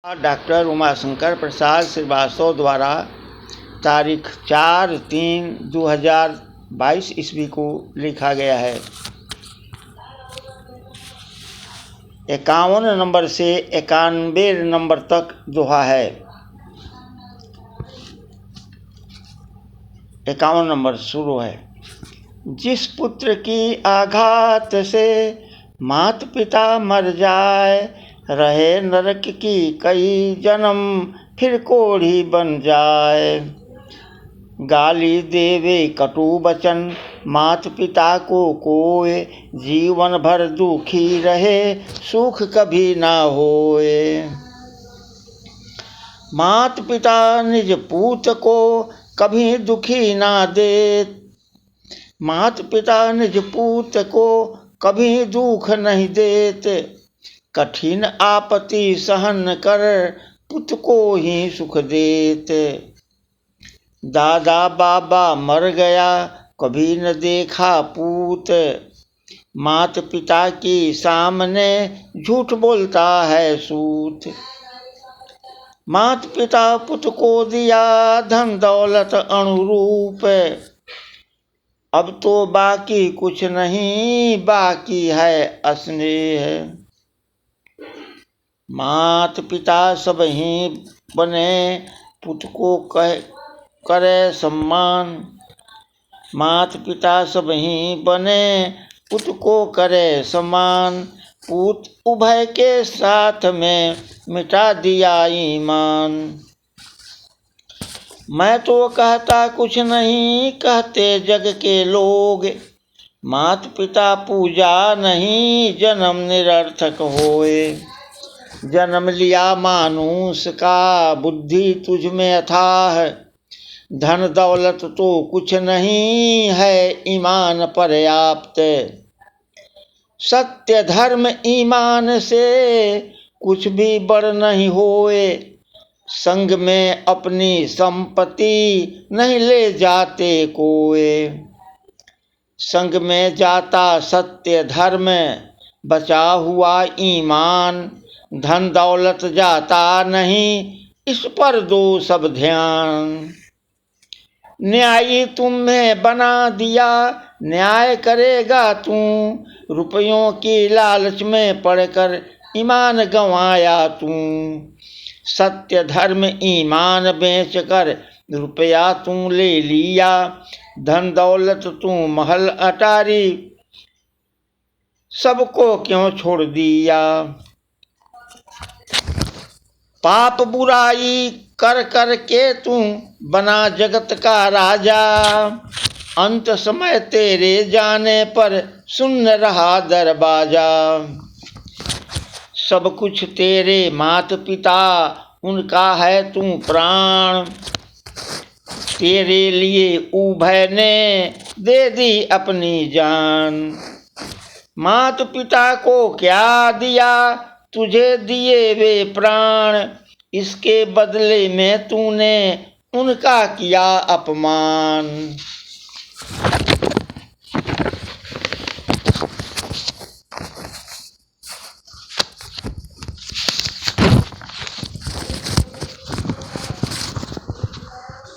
Doctor Umashankar Prasad Srivastava द्वारा तारीख 4/3/2022 ईस्वी को लिखा गया है। 51 नंबर से 91 नंबर तक दोहा है। 51 नंबर शुरू है। जिस पुत्र की आघात से माता पिता मर जाए, रहे नरक की कई जन्म फिर कोढ़ी बन जाए। गाली देवे कटु वचन माता पिता को कोय, जीवन भर दुखी रहे सुख कभी ना होए। माता पिता निज पूत को कभी दुखी ना दे, माता पिता निज पूत को कभी दुख नहीं देते। कठिन आपत्ति सहन कर पुत्र को ही सुख देते। दादा बाबा मर गया कभी न देखा पूत, माता पिता के सामने झूठ बोलता है सूत। माता पिता पुत्र को दिया धन दौलत अनुरूप, अब तो बाकी कुछ नहीं बाकी है स्नेह। माता पिता सब ही बने पुत्र को करे सम्मान, माता पिता सब ही बने पुत्र को करे सम्मान। पुत्र उभय के साथ में मिटा दिया ईमान। मैं तो कहता कुछ नहीं कहते जग के लोग, माता पिता पूजा नहीं जन्म निरर्थक होए। जन्म लिया मानुष का बुद्धि तुझ में अथाह, धन दौलत तो कुछ नहीं है ईमान पर्याप्त। सत्य धर्म ईमान से कुछ भी बड़ नहीं होए, संग में अपनी संपत्ति नहीं ले जाते कोए। संग में जाता सत्य धर्म बचा हुआ ईमान, धन दौलत जाता नहीं इस पर दो सब ध्यान। न्यायी तुम्हें बना दिया न्याय करेगा तू, रुपयों की लालच में पड़कर ईमान गंवाया तू। सत्य धर्म ईमान बेच कर रुपया तू ले लिया, धन दौलत तू महल अटारी सबको क्यों छोड़ दिया। पाप बुराई कर कर के तू बना जगत का राजा, अंत समय तेरे जाने पर सुन रहा दरवाजा। सब कुछ तेरे माता पिता उनका है तू प्राण, तेरे लिए उभय ने दे दी अपनी जान। माता पिता को क्या दिया तुझे दिए वे प्राण, इसके बदले में तूने उनका किया अपमान।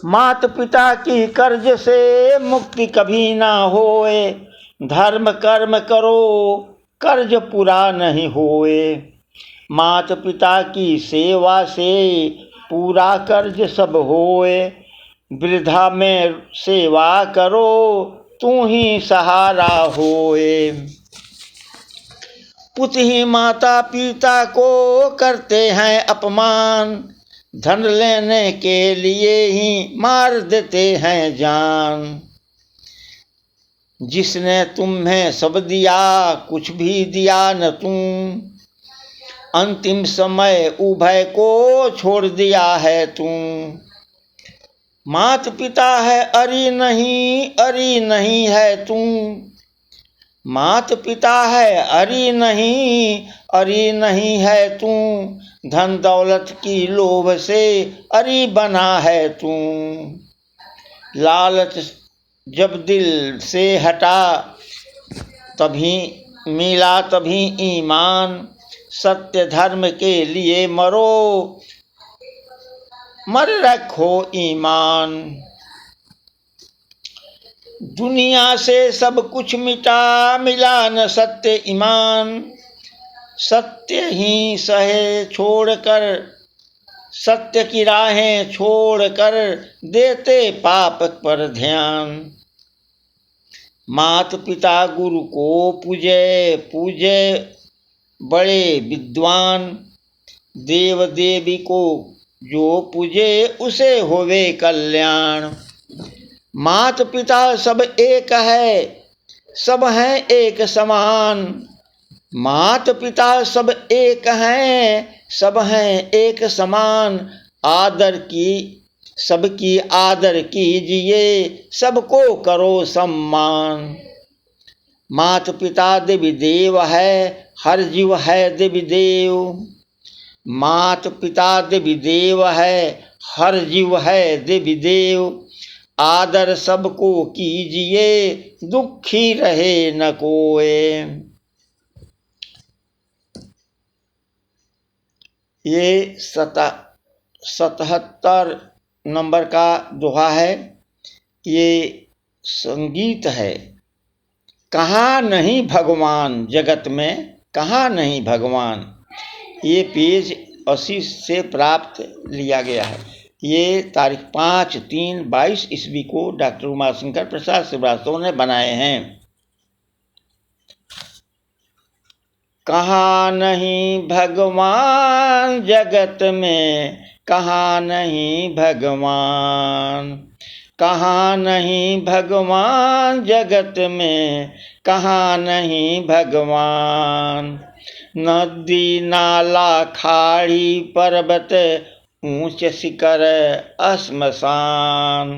माता पिता की कर्ज से मुक्ति कभी ना होए, धर्म कर्म करो कर्ज पूरा नहीं होए। माता पिता की सेवा से पूरा कर्ज सब होए, वृद्धा में सेवा करो तू ही सहारा होए। पुत्र ही माता पिता को करते हैं अपमान, धन लेने के लिए ही मार देते हैं जान। जिसने तुम्हें सब दिया कुछ भी दिया न तू, अंतिम समय उभय को छोड़ दिया है तू। माता पिता है अरी नहीं है तू, माता पिता है अरी नहीं है तू। धन दौलत की लोभ से अरी बना है तू। लालच जब दिल से हटा तभी मिला तभी ईमान, सत्य धर्म के लिए मरो, मर रखो ईमान। दुनिया से सब कुछ मिटा, मिला न सत्य ईमान। सत्य ही सहे छोड़कर, सत्य की राहें छोड़कर, देते पाप पर ध्यान। मात पिता गुरु को पूजे, पूजे बड़े विद्वान। देव देवी को जो पूजे, उसे होवे कल्याण। मात पिता सब एक है, सब हैं एक समान। मात पिता सब एक हैं, सब हैं एक समान। आदर की, सबकी आदर कीजिए, सबको करो सम्मान। मात पिता देवी देव है, हर जीव है देवी देव। मात पिता देवी देव है, हर जीव है देवी देव। आदर सबको कीजिए, दुखी रहे न कोई। ये 77 नंबर का दोहा है। ये संगीत है। कहाँ नहीं भगवान जगत में, कहाँ नहीं भगवान। ये पेज 80 से प्राप्त लिया गया है। ये तारीख 5/3/22 ईस्वी को डॉक्टर उमाशंकर प्रसाद श्रीवास्तव ने बनाए हैं। कहाँ नहीं भगवान जगत में, कहाँ नहीं भगवान। कहाँ नहीं भगवान जगत में, कहाँ नहीं भगवान। नदी नाला खाड़ी पर्वत, ऊंच शिखर श्मशान।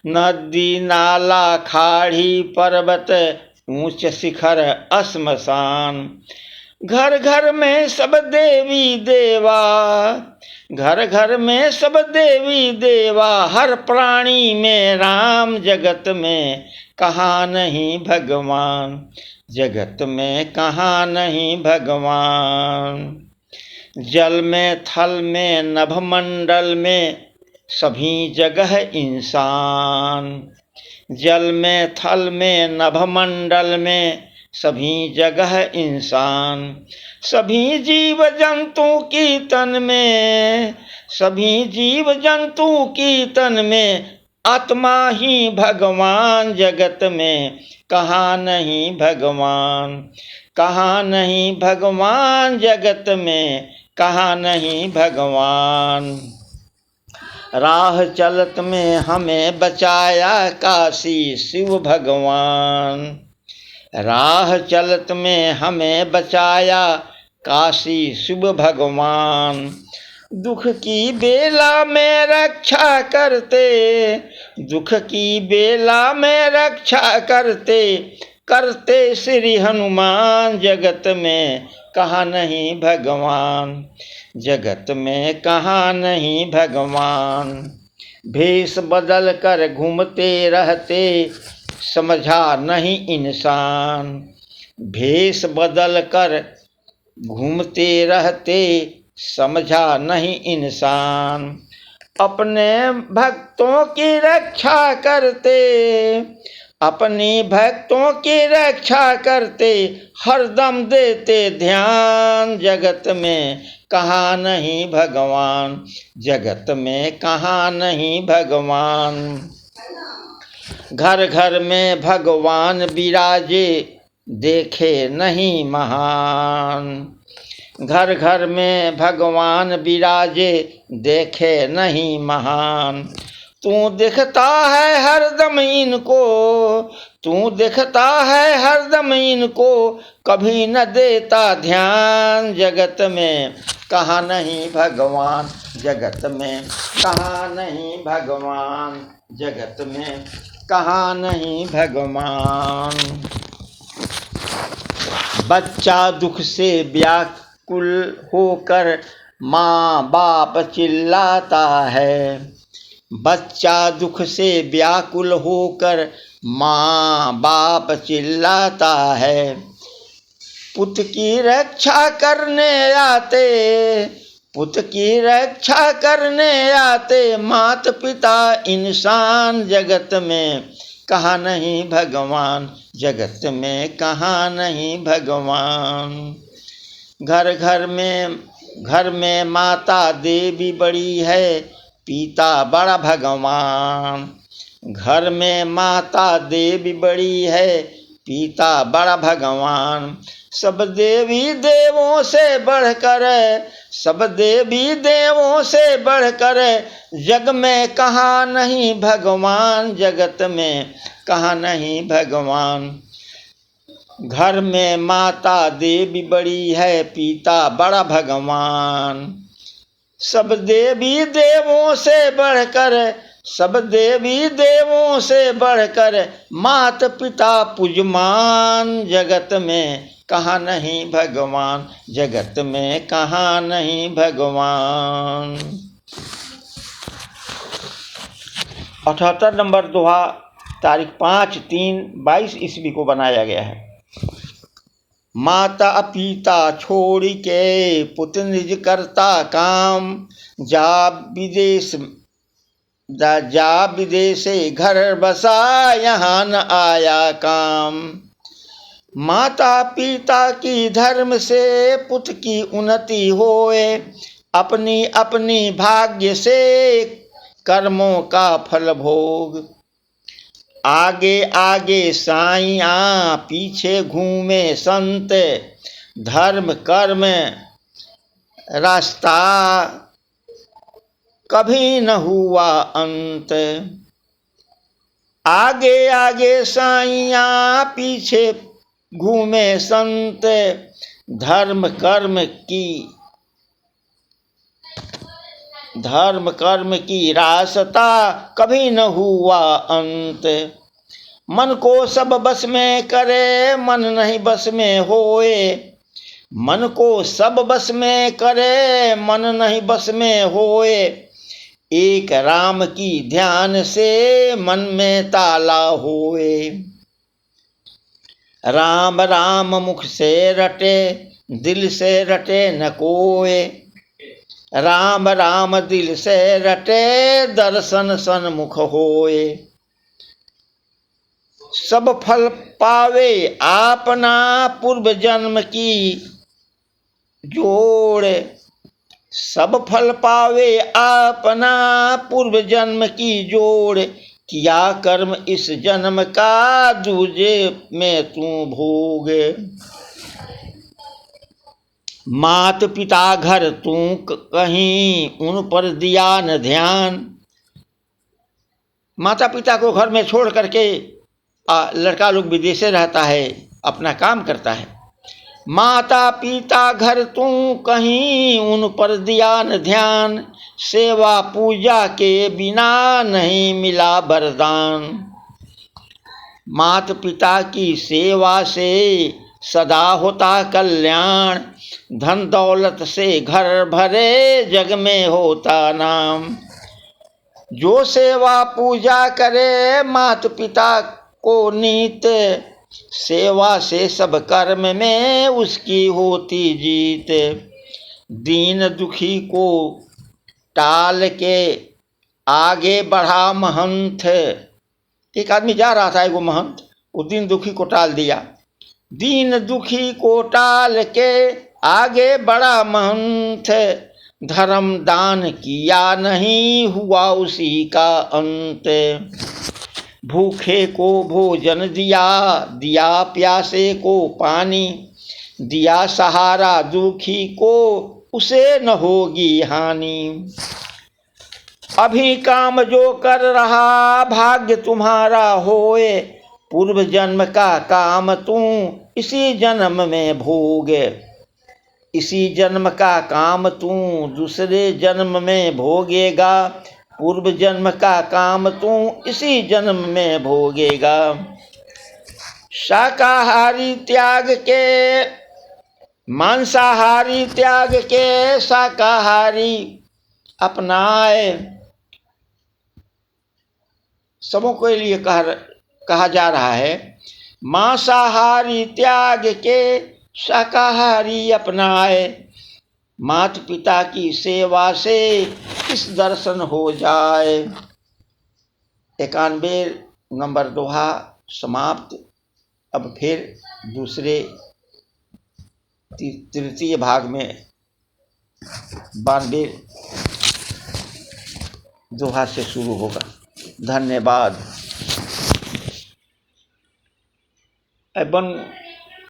नदी नाला खाड़ी पर्वत, ऊंच शिखर श्मशान। घर घर में सब देवी देवा, घर घर में सब देवी देवा। हर प्राणी में राम, जगत में कहाँ नहीं भगवान। जगत में कहाँ नहीं भगवान। जल में थल में नभमंडल में, सभी जगह इंसान। जल में थल में नभमंडल में, सभी जगह इंसान। सभी जीव जंतु की तन में, सभी जीव जंतु की तन में, आत्मा ही भगवान। जगत में कहाँ नहीं भगवान, कहाँ नहीं भगवान। जगत में कहाँ नहीं भगवान। राह चलत में हमें बचाया काशी शिव भगवान। राह चलत में हमें बचाया काशी शिव भगवान। दुख की बेला में रक्षा करते, दुख की बेला में रक्षा करते, करते श्री हनुमान। जगत में कहाँ नहीं भगवान, जगत में कहाँ नहीं भगवान। भेष बदल कर घूमते रहते, समझा नहीं इंसान। भेष बदल कर घूमते रहते, समझा नहीं इंसान। अपने भक्तों की रक्षा करते, अपने भक्तों की रक्षा करते, हरदम देते ध्यान। जगत में कहाँ नहीं भगवान, जगत में कहाँ नहीं भगवान। घर घर में भगवान विराजे, देखे नहीं महान। घर घर में भगवान विराजे, देखे नहीं महान। तू दिखता है हरदम इनको, तू दिखता है हरदम इनको, कभी न देता ध्यान। जगत में कहाँ नहीं भगवान, जगत में कहाँ नहीं भगवान। जगत में कहाँ नहीं भगवान। बच्चा दुख से व्याकुल होकर माँ बाप चिल्लाता है। बच्चा दुख से व्याकुल होकर माँ बाप चिल्लाता है। पुत्र की रक्षा करने आते, पुत्र की रक्षा करने आते, माता पिता इंसान जगत में कहाँ नहीं भगवान, जगत में कहाँ नहीं भगवान। घर में माता देवी बड़ी है, पिता बड़ा भगवान। घर में माता देवी बड़ी है, पिता बड़ा भगवान। सब देवी देवों से बढ़कर, सब देवी देवों से बढ़कर, जग में कहाँ नहीं भगवान, जगत में कहाँ नहीं भगवान। घर में माता देवी बड़ी है, पिता बड़ा भगवान। सब देवी देवों से बढ़कर, सब देवी देवों से बढ़कर, मात पिता पूजमान, जगत में कहाँ नहीं भगवान, जगत में कहाँ नहीं भगवान। 78 नंबर दोहा तारीख 5/3/22 ईस्वी को बनाया गया है। माता पिता छोड़ के पुत्र निज करता काम, जा विदेश घर बसा यहाँ न आया काम। माता पिता की धर्म से पुत्र की उन्नति होए, अपनी अपनी भाग्य से कर्मों का फल भोग। आगे आगे साइयाँ पीछे घूमे संत, धर्म कर्म रास्ता कभी न हुआ अंत। आगे आगे साइयाँ पीछे घूमे संत, धर्म कर्म की रास्ता कभी न हुआ अंत। मन को सब बस में करे, मन नहीं बस में होए, मन को सब बस में करे, मन नहीं बस में होए। एक राम की ध्यान से मन में ताला होए। राम राम मुख से रटे, दिल से रटे न कोए। राम राम दिल से रटे, दर्शन सन्मुख होए। सब फल पावे आपना, पूर्व जन्म की जोड़। सब फल पावे आपना, पूर्व जन्म की जोड़। किया कर्म इस जन्म का, दूजे में तू भोग। मात पिता घर तू कहीं, उन पर दिया न ध्यान। माता पिता को घर में छोड़ करके लड़का लोग विदेश रहता है, अपना काम करता है। माता पिता घर तू कहीं, उन पर दिया न ध्यान। सेवा पूजा के बिना नहीं मिला वरदान। माता पिता की सेवा से सदा होता कल्याण। धन दौलत से घर भरे, जग में होता नाम। जो सेवा पूजा करे माता पिता को नीत, सेवा से सब कर्म में उसकी होती जीत। दीन दुखी को टाल के आगे बढ़ा महंत। एक आदमी जा रहा था, एगो महंत, वो दीन दुखी को टाल दिया। दीन दुखी को टाल के आगे बढ़ा महंत। धर्म दान किया नहीं, हुआ उसी का अंत। भूखे को भोजन दिया, दिया प्यासे को पानी। दिया सहारा दुखी को, उसे न होगी हानि। अभी काम जो कर रहा, भाग्य तुम्हारा होए। पूर्व जन्म का काम तू इसी जन्म में भोगे। इसी जन्म का काम तू दूसरे जन्म में भोगेगा। पूर्व जन्म का काम तू इसी जन्म में भोगेगा। शाकाहारी त्याग के, मांसाहारी त्याग के, शाकाहारी अपनाए। सबों के लिए कहा जा रहा है। मांसाहारी त्याग के, शाकाहारी अपनाए, माता पिता की सेवा से किस दर्शन हो जाए। 91 नंबर दोहा समाप्त। अब फिर दूसरे तृतीय भाग में 92 दोहा से शुरू होगा। धन्यवाद। एवं